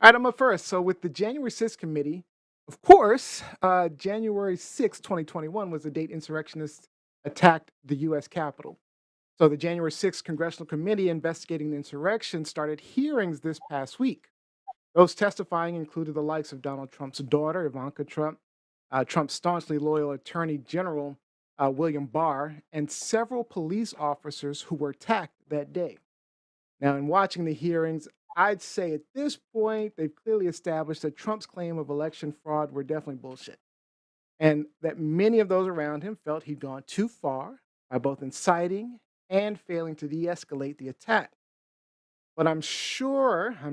right, I'm up first. So with the January 6th committee, of course, January 6th, 2021 was the date insurrectionists attacked the U.S. Capitol. So the January 6th Congressional Committee investigating the insurrection started hearings this past week. Those testifying included the likes of Donald Trump's daughter, Ivanka Trump, Trump's staunchly loyal Attorney General, William Barr, and several police officers who were attacked that day. Now, in watching the hearings, I'd say at this point, they've clearly established that Trump's claim of election fraud were definitely bullshit, and that many of those around him felt he'd gone too far by both inciting and failing to de escalate the attack. But I'm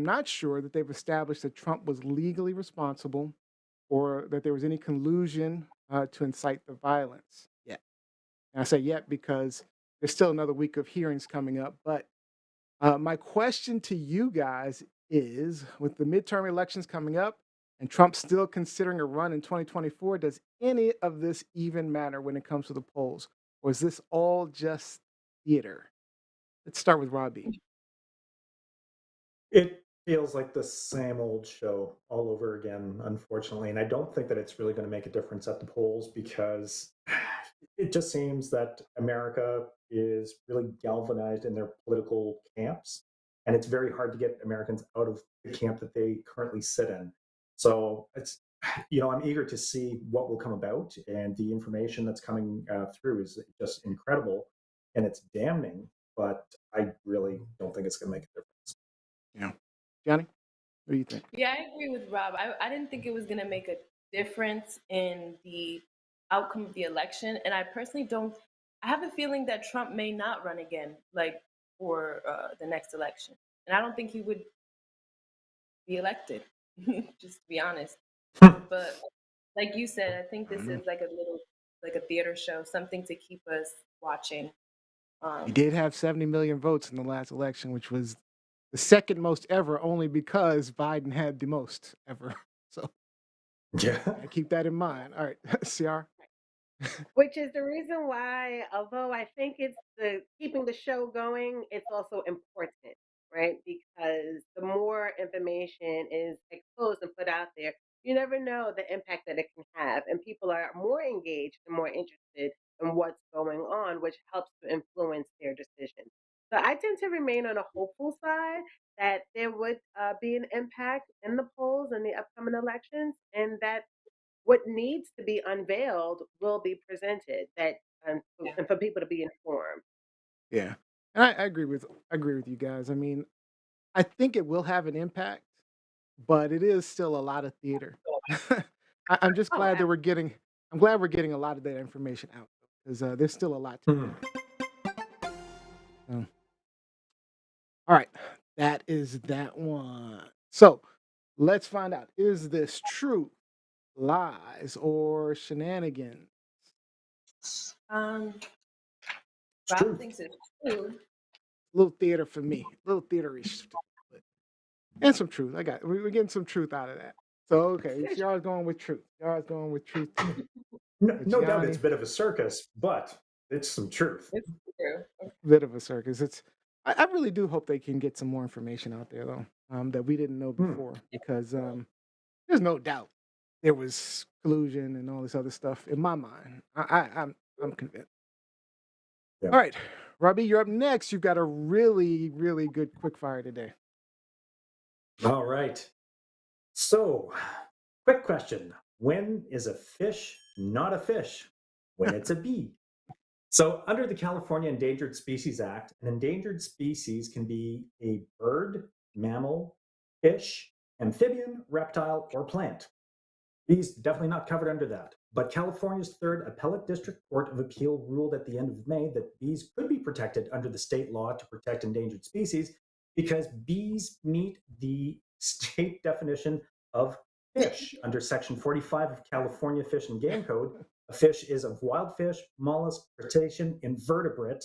not sure that they've established that Trump was legally responsible or that there was any collusion to incite the violence yet. And I say yet because there's still another week of hearings coming up. But my question to you guys is, with the midterm elections coming up and Trump still considering a run in 2024, does any of this even matter when it comes to the polls? Or is this all just theater? Let's start with Robbie. It feels like the same old show all over again, unfortunately. And I don't think that it's really going to make a difference at the polls because it just seems that America is really galvanized in their political camps. And it's very hard to get Americans out of the camp that they currently sit in. So I'm eager to see what will come about. And the information that's coming through is just incredible and it's damning. But I really don't think it's going to make a difference. Yeah. Johnny, what do you think? Yeah, I agree with Rob. I didn't think it was going to make a difference in the outcome of the election. And I personally don't, I have a feeling that Trump may not run again, like for the next election. And I don't think he would be elected, just to be honest. But like you said, I think I don't this know. is like like a theater show, something to keep us watching. He Um, did have 70 million votes in the last election, which was the second most ever, only because Biden had the most ever. So Yeah. I keep that in mind. All right, CR. Which is the reason why, although I think it's the keeping the show going, it's also important, right? Because the more information is exposed and put out there, you never know the impact that it can have. And people are more engaged and more interested in what's going on, which helps to influence their decisions. So I tend to remain on a hopeful side that there would be an impact in the polls in the upcoming elections, and that what needs to be unveiled will be presented that yeah. and for people to be informed. Yeah, and I agree with you guys. I mean, I think it will have an impact, but it is still a lot of theater. I'm just Oh, glad that we're getting. I'm glad we're getting a lot of that information out because there's still a lot to Mhm. come. So, all right, that is that one. So let's find out: is this true, lies, or shenanigans? Um, It's Rob true. thinks it's true. A little theater for me, a little theaterish, but and some truth. We're getting some truth out of that. So okay, y'all's going with truth. Y'all's going with truth today. No doubt it's Gianni, a bit of a circus, but it's some truth. It's true. bit of a circus. I really do hope they can get some more information out there though, that we didn't know Hmm. before, because there's no doubt there was collusion and all this other stuff in my mind. I'm convinced. Yeah. All right, Robbie, you're up next. You've got a really, really good quick fire today. All right. So, quick question. When is a fish not a fish? When it's a bee. So, under the California Endangered Species Act, an endangered species can be a bird, mammal, fish, amphibian, reptile, or plant. Bees definitely not covered under that. But California's third appellate district court of appeal ruled at the end of May that bees could be protected under the state law to protect endangered species because bees meet the state definition of fish under Section 45 of California Fish and Game Code. A fish is a wild fish, mollusk, crustacean, invertebrate,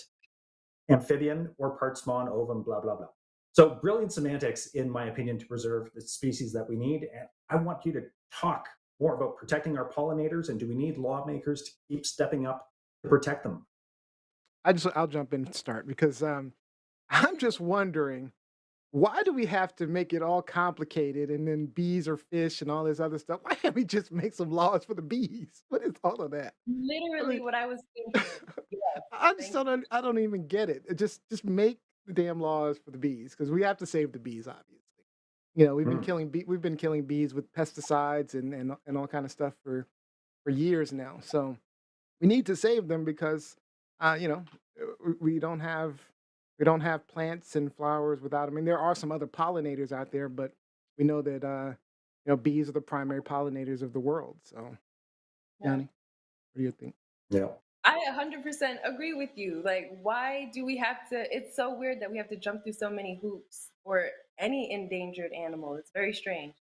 amphibian, or part spawn, ovum, blah, blah, blah. So brilliant semantics, in my opinion, to preserve the species that we need. And I want you to talk more about protecting our pollinators, and do we need lawmakers to keep stepping up to protect them? I'll jump in and start because I'm just wondering. why do we have to make it all complicated and then bees or fish and all this other stuff? Why can't we just make some laws for the bees? What is all of that? I Literally mean, what I was thinking. Yes, I just thank don't. I don't even get it. Just make the damn laws for the bees because we have to save the bees, obviously. You know, Hmm. we've been killing bees with pesticides and all kind of stuff for years now. So we need to save them because you know we don't have plants and flowers without. I mean, there are some other pollinators out there, but we know that bees are the primary pollinators of the world. So, you. Yanni, what do you think? Yeah. I 100% agree with you. Like, why do we have to? It's so weird that we have to jump through so many hoops for any endangered animal. It's very strange.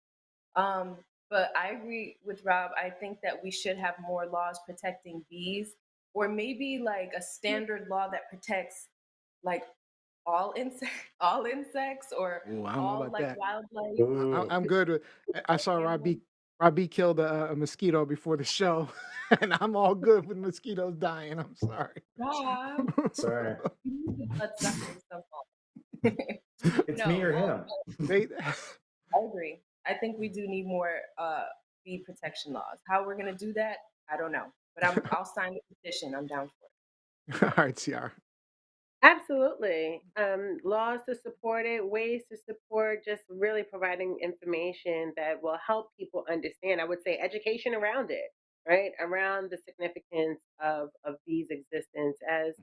Um, but I agree with Rob. I think that we should have more laws protecting bees, or maybe like a standard law that protects like all insects, all insects, or Oh, I don't know all about like that. wildlife. Ooh. I'm good with. I saw Animals. Robbie killed a mosquito before the show, and I'm all good with mosquitoes dying. I'm sorry. Rob, Sorry. you need to start sucking stuff off. It's me No, or him. they, I agree. I think we do need more bee protection laws. How we're gonna do that, I don't know. But I'll sign the petition. I'm down for all right, CR. Absolutely. Laws to support it, ways to support, just really providing information that will help people understand. I would say education around it, right? Around the significance of bees' existence. As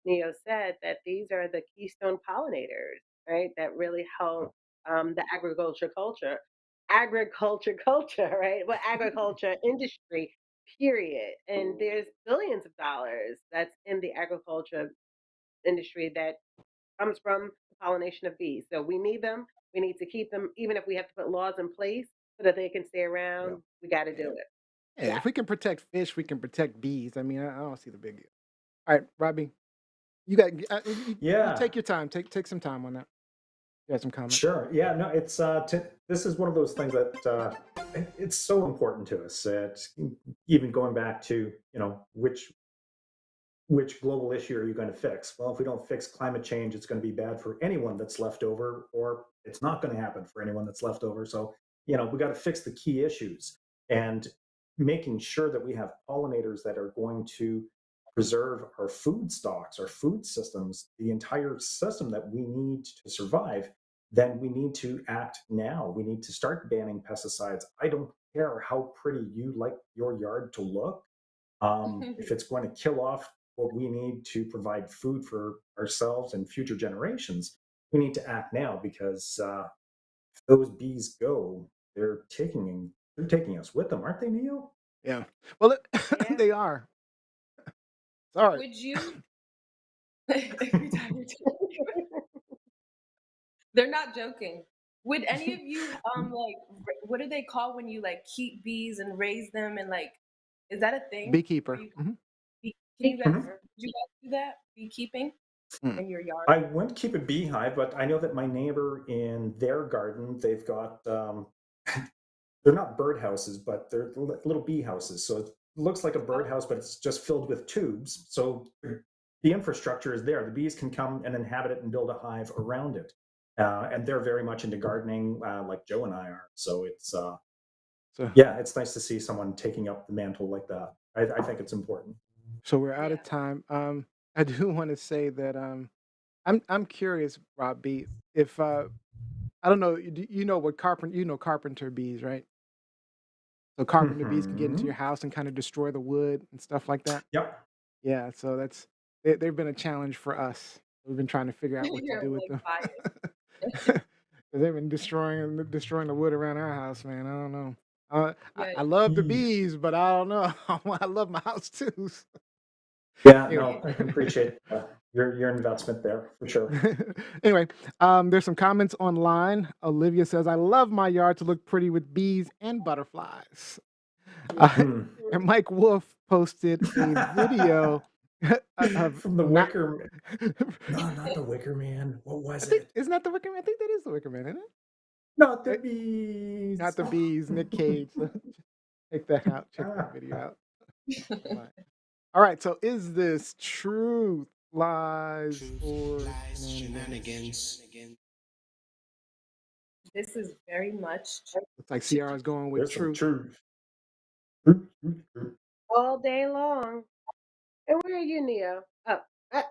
Neo said, that these are the keystone pollinators, right? That really help the agriculture culture, right? Well, agriculture industry, period. And there's billions of dollars that's in the agriculture industry that comes from the pollination of bees. So we need them. We need to keep them, even if we have to put laws in place so that they can stay Yeah. around. We got to do it. Yeah, Yeah. if we can protect fish, we can protect bees. I mean, I don't see the big deal. All right, Robbie, you got you Yeah. take your time. Take some time on that. You had some comments. Sure. Yeah. No. This is one of those things that it's so important to us. Even going back to which global issue are you going to fix? Well, if we don't fix climate change, it's going to be bad for anyone that's left over, or it's not going to happen for anyone that's left over. So, we got to fix the key issues and making sure that we have pollinators that are going to preserve our food stocks, our food systems, the entire system that we need to survive. Then we need to act now. We need to start banning pesticides. I don't care how pretty you like your yard to look. it. If it's going to kill off what we need to provide food for ourselves and future generations, we need to act now because if those bees go, they're taking us with them, aren't they, Neil? Yeah. Well, Yeah. they are. Sorry. Would you every time you're they're not joking. Would any of you like what do they call when you like keep bees and raise them and like is that a thing where Beekeeper. you Hmm. can you guys Mhm. Beekeeper. do you guys do that beekeeping Mm. in your yard? I wouldn't keep a beehive, but I know that my neighbor in their garden, they've got they're not birdhouses, but they're little bee houses. So it looks like a Oh, birdhouse, but it's just filled with tubes. So the infrastructure is there. The bees can come and inhabit it and build a hive around it. And they're very much into gardening, like Joe and I are. So So yeah, it's nice to see someone taking up the mantle like that. I think it's important. so we're out yeah. of time. I do want to say that I'm curious, Rob B. If I don't know, you know what carpenter bees, right? So carpenter bees can get into Hmm. your house and kind of destroy the wood and stuff like that. Yep. Yeah, so they've been a challenge for us. We've been trying to figure out what to You're do with like them. biased. 'Cause they've been destroying the wood around our house, man. I don't know. I Yeah. love the bees, but I don't know. I love my house too. Yeah, Anyway, no, I can appreciate your investment there for sure. anyway, there's some comments online. Olivia says, "I love my yard to look pretty with bees and butterflies." Uh, Hmm. and Mike Wolf posted a video of From the not. Wicker, no, not the Wicker Man. What I was think it? isn't that the Wicker Man? I think that is the Wicker Man, isn't it? Not the Right? Not bees. the bees, Nick Cage. So check that out. Check that Ah. video out. Online. All right. So, is this truth, lies, Truth, or lies, shenanigans? shenanigans. this is very much Looks like Ciara's going with There's some truth. truth. Truth, truth, truth. All day long. And where are you, Neo? Oh, I'm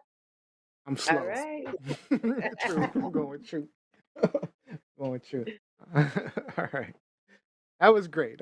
all slow. right. True. I'm going with truth. Going with truth. All right. That was great.